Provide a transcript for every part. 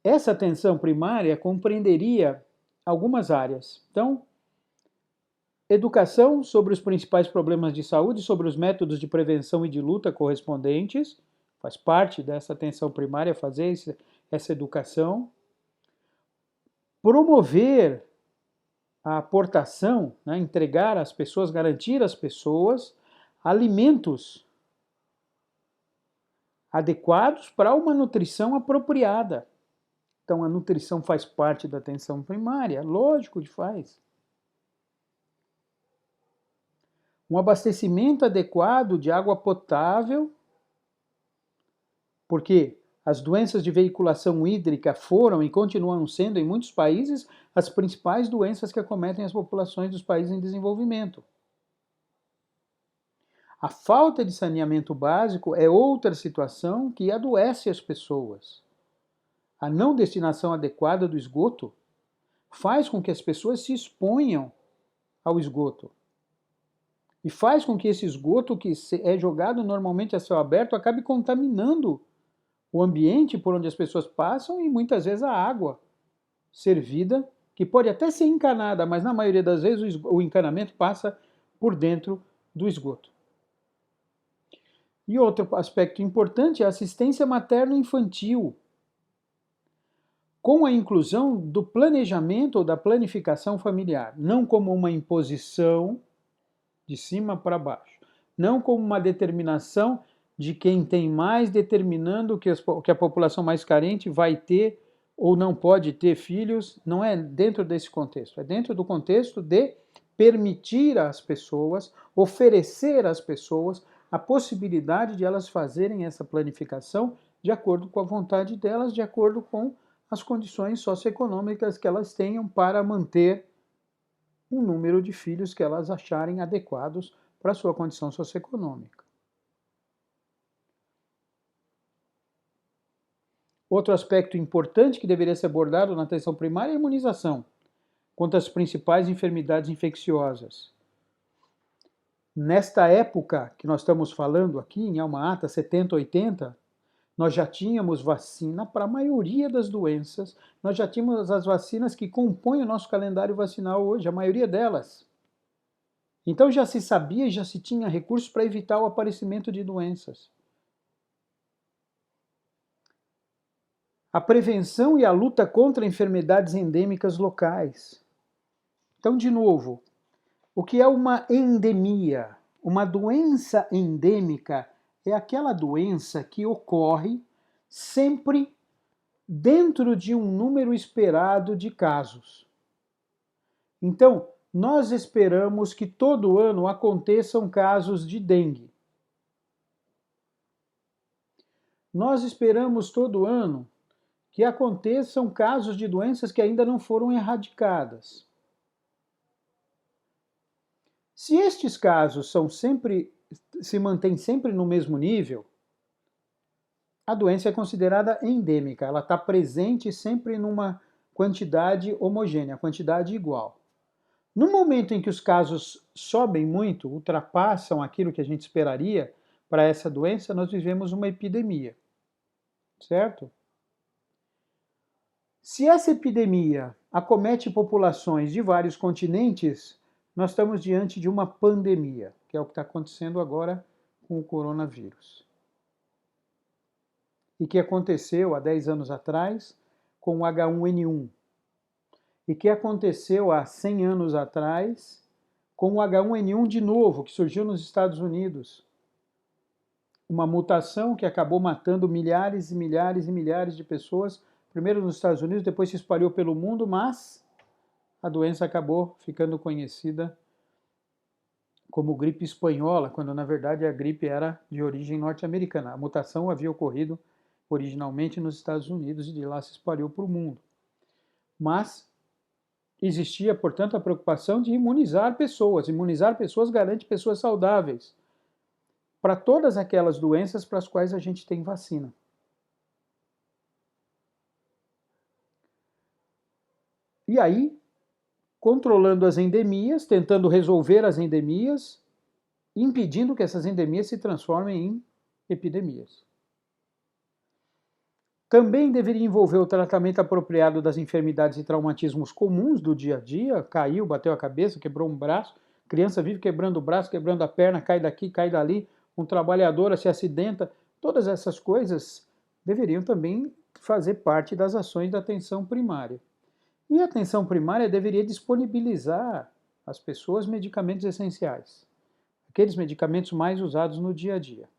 essa atenção primária compreenderia algumas áreas. Então, educação sobre os principais problemas de saúde, sobre os métodos de prevenção e de luta correspondentes, faz parte dessa atenção primária fazer essa educação. Promover a aportação, né, entregar às pessoas, garantir às pessoas alimentos adequados para uma nutrição apropriada. Então, a nutrição faz parte da atenção primária, lógico que faz. Um abastecimento adequado de água potável, porque as doenças de veiculação hídrica foram e continuam sendo, em muitos países, as principais doenças que acometem as populações dos países em desenvolvimento. A falta de saneamento básico é outra situação que adoece as pessoas. A não destinação adequada do esgoto faz com que as pessoas se exponham ao esgoto. E faz com que esse esgoto que é jogado normalmente a céu aberto acabe contaminando o ambiente por onde as pessoas passam e muitas vezes a água servida, que pode até ser encanada, mas na maioria das vezes o encanamento passa por dentro do esgoto. E outro aspecto importante é a assistência materno-infantil, com a inclusão do planejamento ou da planificação familiar, não como uma imposição de cima para baixo, não como uma determinação de quem tem mais, determinando que a população mais carente vai ter ou não pode ter filhos. Não é dentro desse contexto, é dentro do contexto de permitir às pessoas, oferecer às pessoas a possibilidade de elas fazerem essa planificação de acordo com a vontade delas, de acordo com as condições socioeconômicas que elas tenham para manter um número de filhos que elas acharem adequados para a sua condição socioeconômica. Outro aspecto importante que deveria ser abordado na atenção primária é a imunização contra as principais enfermidades infecciosas. Nesta época que nós estamos falando aqui, em Alma Ata, 70, 80, nós já tínhamos vacina para a maioria das doenças, nós já tínhamos as vacinas que compõem o nosso calendário vacinal hoje, a maioria delas. Então já se sabia e já se tinha recursos para evitar o aparecimento de doenças. A prevenção e a luta contra enfermidades endêmicas locais. Então, de novo, o que é uma endemia? Uma doença endêmica é aquela doença que ocorre sempre dentro de um número esperado de casos. Então, nós esperamos que todo ano aconteçam casos de dengue. Nós esperamos todo ano que aconteçam casos de doenças que ainda não foram erradicadas. Se estes casos se mantêm sempre no mesmo nível, a doença é considerada endêmica, ela está presente sempre numa quantidade homogênea, quantidade igual. No momento em que os casos sobem muito, ultrapassam aquilo que a gente esperaria para essa doença, nós vivemos uma epidemia, certo? Se essa epidemia acomete populações de vários continentes, nós estamos diante de uma pandemia, que é o que está acontecendo agora com o coronavírus. E que aconteceu há 10 anos atrás com o H1N1. E que aconteceu há 100 anos atrás com o H1N1 de novo, que surgiu nos Estados Unidos. Uma mutação que acabou matando milhares e milhares e milhares de pessoas, primeiro nos Estados Unidos, depois se espalhou pelo mundo, mas a doença acabou ficando conhecida como gripe espanhola, quando na verdade a gripe era de origem norte-americana. A mutação havia ocorrido originalmente nos Estados Unidos e de lá se espalhou para o mundo. Mas existia, portanto, a preocupação de imunizar pessoas. Imunizar pessoas garante pessoas saudáveis para todas aquelas doenças para as quais a gente tem vacina. E aí, controlando as endemias, tentando resolver as endemias, impedindo que essas endemias se transformem em epidemias. Também deveria envolver o tratamento apropriado das enfermidades e traumatismos comuns do dia a dia, caiu, bateu a cabeça, quebrou um braço, criança vive quebrando o braço, quebrando a perna, cai daqui, cai dali, um trabalhador se acidenta, todas essas coisas deveriam também fazer parte das ações da atenção primária. E a atenção primária deveria disponibilizar às pessoas medicamentos essenciais, aqueles medicamentos mais usados no dia a dia.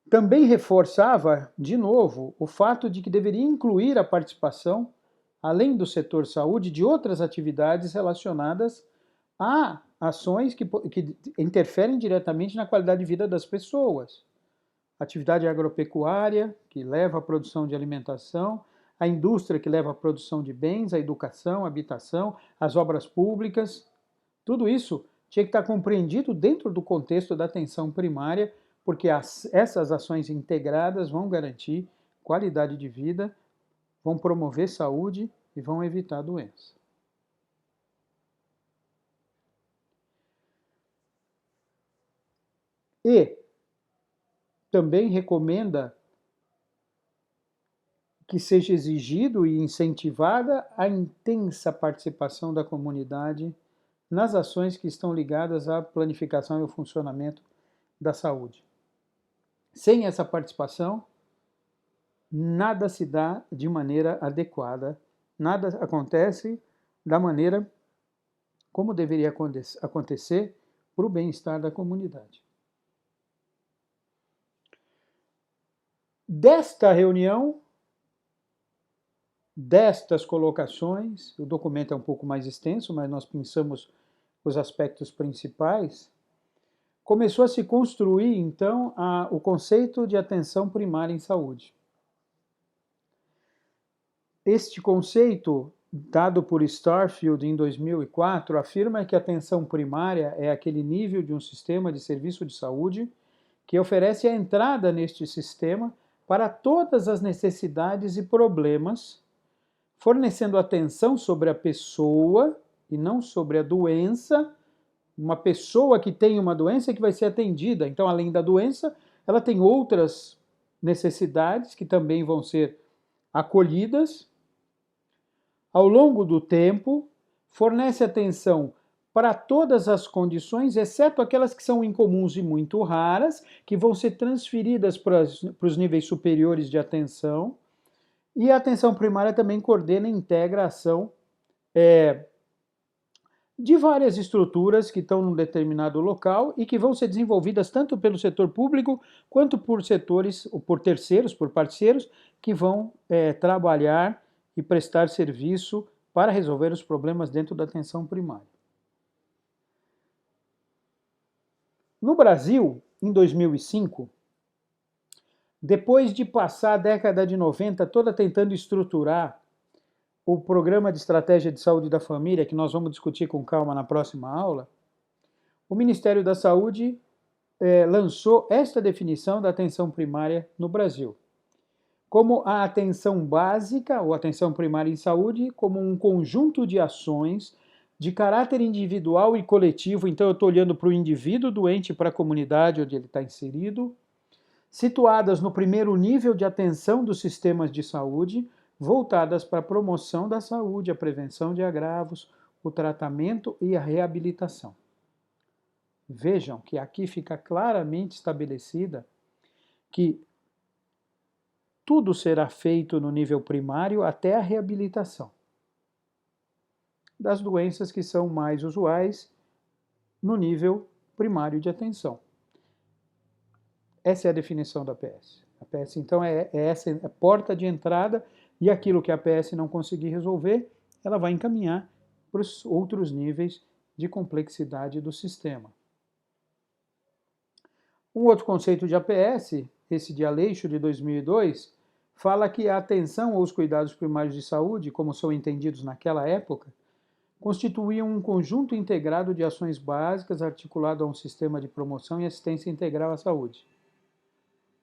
Também reforçava, de novo, o fato de que deveria incluir a participação, além do setor saúde, de outras atividades relacionadas a ações que interferem diretamente na qualidade de vida das pessoas. Atividade agropecuária, que leva à produção de alimentação, a indústria, que leva à produção de bens, a educação, a habitação, as obras públicas. Tudo isso tinha que estar compreendido dentro do contexto da atenção primária, porque essas ações integradas vão garantir qualidade de vida, vão promover saúde e vão evitar doença. E também recomenda que seja exigido e incentivada a intensa participação da comunidade nas ações que estão ligadas à planificação e ao funcionamento da saúde. Sem essa participação, nada se dá de maneira adequada, nada acontece da maneira como deveria acontecer para o bem-estar da comunidade. Desta reunião, destas colocações, o documento é um pouco mais extenso, mas nós pensamos os aspectos principais, começou a se construir, então, o conceito de atenção primária em saúde. Este conceito, dado por Starfield em 2004, afirma que a atenção primária é aquele nível de um sistema de serviço de saúde que oferece a entrada neste sistema para todas as necessidades e problemas, fornecendo atenção sobre a pessoa e não sobre a doença. Uma pessoa que tem uma doença que vai ser atendida. Então, além da doença, ela tem outras necessidades que também vão ser acolhidas. Ao longo do tempo, fornece atenção para todas as condições, exceto aquelas que são incomuns e muito raras, que vão ser transferidas para os níveis superiores de atenção. E a atenção primária também coordena e integra a ação de várias estruturas que estão num determinado local e que vão ser desenvolvidas tanto pelo setor público quanto por setores, ou por terceiros, por parceiros, que vão trabalhar e prestar serviço para resolver os problemas dentro da atenção primária. No Brasil, em 2005, depois de passar a década de 90 toda tentando estruturar o Programa de Estratégia de Saúde da Família, que nós vamos discutir com calma na próxima aula, o Ministério da Saúde lançou esta definição da atenção primária no Brasil, como a atenção básica, ou atenção primária em saúde, como um conjunto de ações de caráter individual e coletivo. Então eu estou olhando para o indivíduo doente e para a comunidade onde ele está inserido, situadas no primeiro nível de atenção dos sistemas de saúde, voltadas para a promoção da saúde, a prevenção de agravos, o tratamento e a reabilitação. Vejam que aqui fica claramente estabelecida que tudo será feito no nível primário até a reabilitação das doenças que são mais usuais no nível primário de atenção. Essa é a definição da APS. A APS, então, essa a porta de entrada, e aquilo que a APS não conseguir resolver, ela vai encaminhar para os outros níveis de complexidade do sistema. Um outro conceito de APS, esse de Aleixo, de 2002, fala que a atenção aos cuidados primários de saúde, como são entendidos naquela época, constituíam um conjunto integrado de ações básicas articulado a um sistema de promoção e assistência integral à saúde.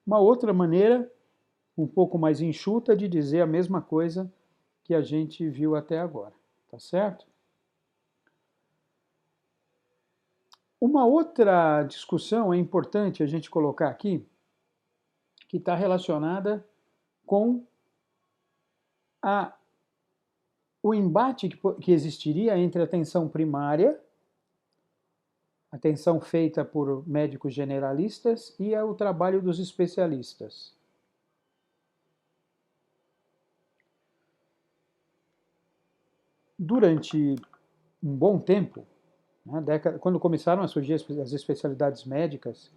Uma outra maneira, um pouco mais enxuta, de dizer a mesma coisa que a gente viu até agora, tá certo? Uma outra discussão é importante a gente colocar aqui, que está relacionada com o embate que existiria entre a atenção primária, atenção feita por médicos generalistas, e o trabalho dos especialistas. Durante um bom tempo, quando começaram a surgir as especialidades médicas,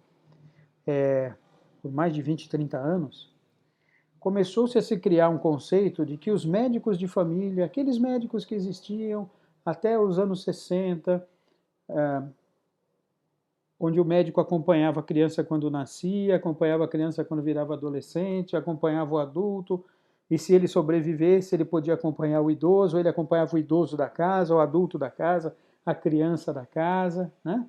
por mais de 20, 30 anos, começou-se a se criar um conceito de que os médicos de família, aqueles médicos que existiam até os anos 60, onde o médico acompanhava a criança quando nascia, acompanhava a criança quando virava adolescente, acompanhava o adulto, e se ele sobrevivesse, ele podia acompanhar o idoso, ele acompanhava o idoso da casa, o adulto da casa, a criança da casa, né?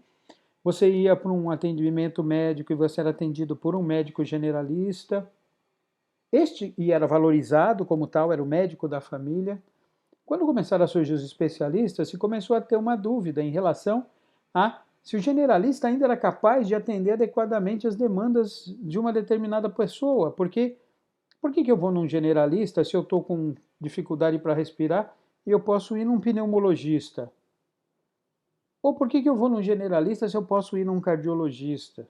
Você ia para um atendimento médico e você era atendido por um médico generalista, e era valorizado como tal, era o médico da família. Quando começaram a surgir os especialistas, se começou a ter uma dúvida em relação a se o generalista ainda era capaz de atender adequadamente as demandas de uma determinada pessoa. Porque por que eu vou num generalista se eu estou com dificuldade para respirar e eu posso ir num pneumologista? Ou por que eu vou num generalista se eu posso ir num cardiologista?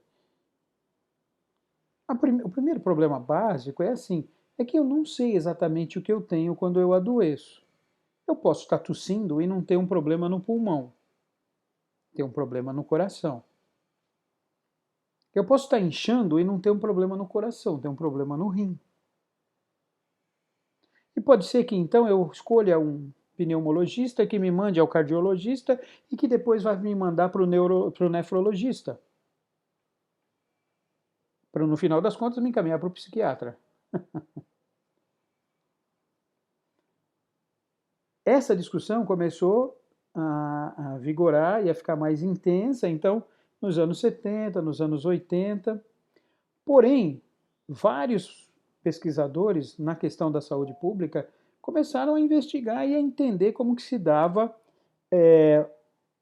O primeiro problema básico é assim, é que eu não sei exatamente o que eu tenho quando eu adoeço. Eu posso estar tossindo e não ter um problema no pulmão, ter um problema no coração. Eu posso estar inchando e não ter um problema no coração, ter um problema no rim. E pode ser que então eu escolha um pneumologista que me mande ao cardiologista e que depois vai me mandar para o nefrologista. Para no final das contas me encaminhar para o psiquiatra. Essa discussão começou a vigorar e a ficar mais intensa, então, nos anos 70, nos anos 80. Porém, vários pesquisadores na questão da saúde pública começaram a investigar e a entender como que se dava,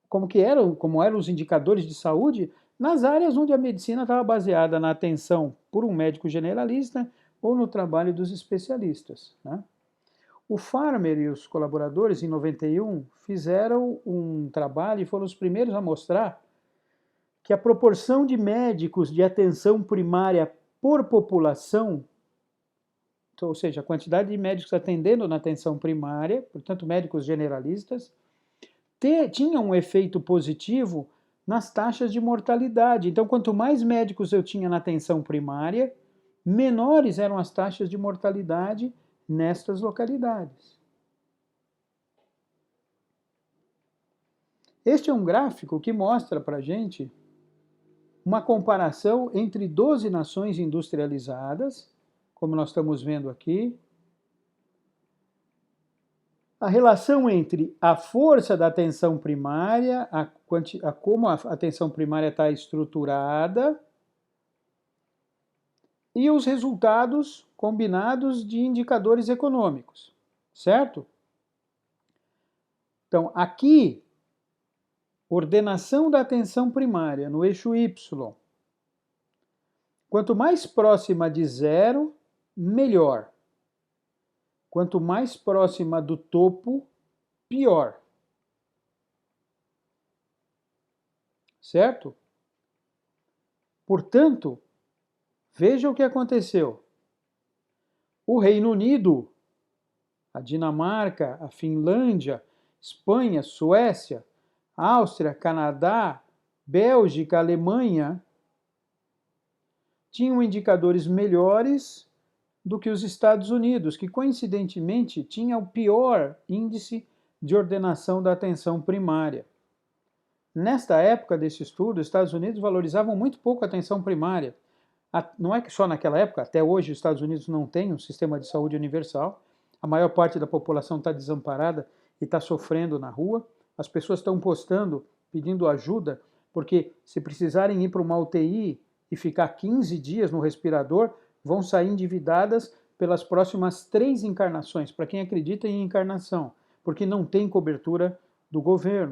como eram os indicadores de saúde nas áreas onde a medicina estava baseada na atenção por um médico generalista ou no trabalho dos especialistas, né? O Farmer e os colaboradores, em 91, fizeram um trabalho e foram os primeiros a mostrar que a proporção de médicos de atenção primária por população, ou seja, a quantidade de médicos atendendo na atenção primária, portanto, médicos generalistas, tinha um efeito positivo nas taxas de mortalidade. Então, quanto mais médicos eu tinha na atenção primária, menores eram as taxas de mortalidade nestas localidades. Este é um gráfico que mostra para a gente uma comparação entre 12 nações industrializadas, como nós estamos vendo aqui, a relação entre a força da atenção primária, como a atenção primária está estruturada, e os resultados combinados de indicadores econômicos, certo? Então, aqui, ordenação da atenção primária no eixo Y. Quanto mais próxima de zero, melhor. Quanto mais próxima do topo, pior. Certo? Portanto, veja o que aconteceu. O Reino Unido, a Dinamarca, a Finlândia, Espanha, Suécia, Áustria, Canadá, Bélgica, Alemanha, tinham indicadores melhores do que os Estados Unidos, que coincidentemente tinha o pior índice de ordenação da atenção primária. Nesta época desse estudo, os Estados Unidos valorizavam muito pouco a atenção primária. Não é que só naquela época, até hoje os Estados Unidos não têm um sistema de saúde universal, a maior parte da população está desamparada e está sofrendo na rua, as pessoas estão postando, pedindo ajuda, porque se precisarem ir para uma UTI e ficar 15 dias no respirador, vão sair endividadas pelas próximas 3 encarnações, para quem acredita em encarnação, porque não tem cobertura do governo.